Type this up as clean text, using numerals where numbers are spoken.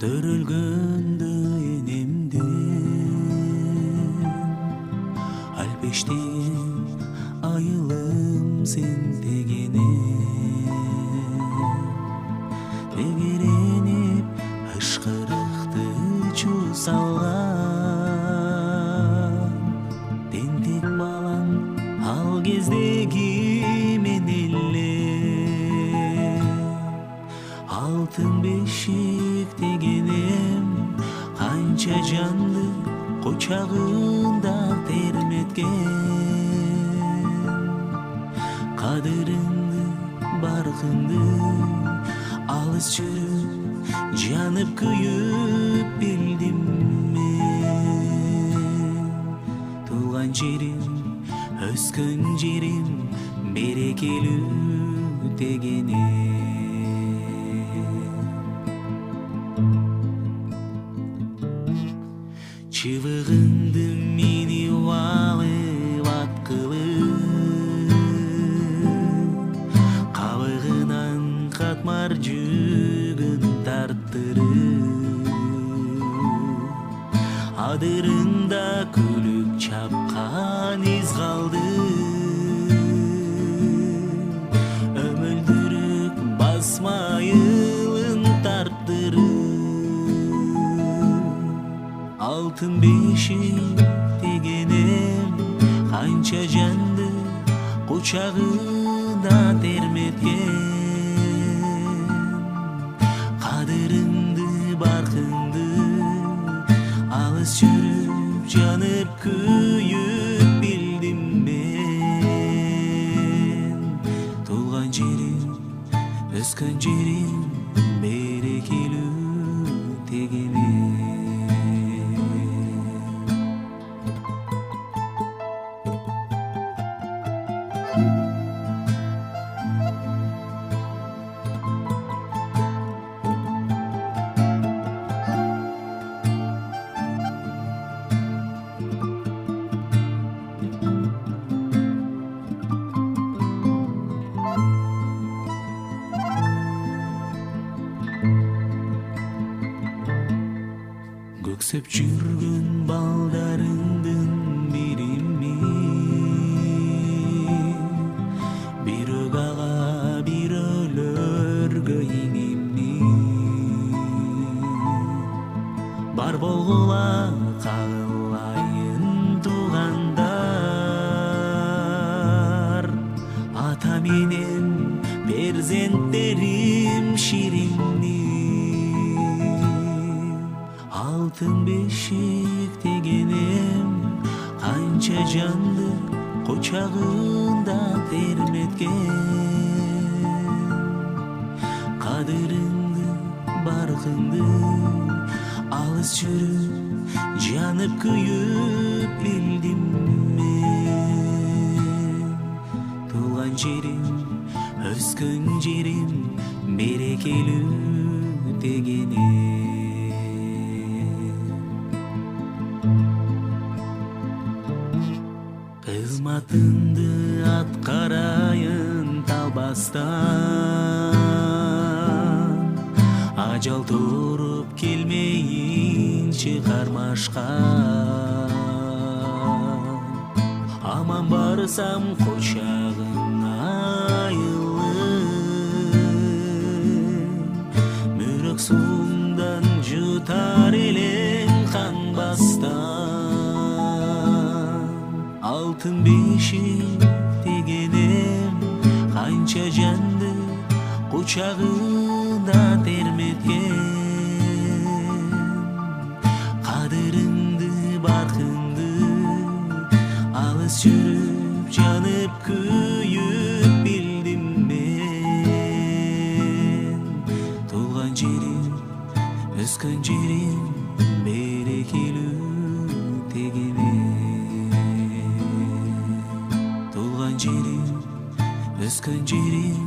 Төрөлгөндө энемден алпештен айылым сен дегене тегеренип ышкырыкты чуу салган тентек балам ал кездеги мен эле алтын бешик дегенем канча жанды кочагында терметкен кадырыңды баркыңды алыс жүрүп жанып күйүп билдим мен туулган жерим өскөн жерим берекелүү дегене чыбыгыңды минип алып аткылып кабыгынан катмар жүгүн тарттырып адырыңда күлүп чапкан из калды өмүлдүрүк басмайылын тарттырып алтын бешик дегенем канча жанды кучагында терметкен кадырыңды баркыңды алыс жүрүп жанып күйүп билдим мен туулган жерим өскөн жерим берекелүү дегене көксөп жүргөн балдарыңдын бирими бирок ага бирөөлөргө иңимни бар болгула кагылайын туугандар ата менен перзенттерим ширимни алтын бешик дегенем канча жанды кочагында терметкен кадырыңды баркыңды алыс жүрүп жанып күйүп билдим мен туулган жерим өскөн жерим берекелүү дегене кызматыңды аткарайын талбастан ажал туруп келмейинчи кармашка аман барсам кучагың айылым мөрөк суундан жутар элең канбастан алтын бешик дегенем канча жанды кучагында терметкен кадырыңды баркыңды алыс жүрүп жанып күйүп билдим мен туулган жерим өскөн жерим берекелүү дегене туулган жерим өскөн жерим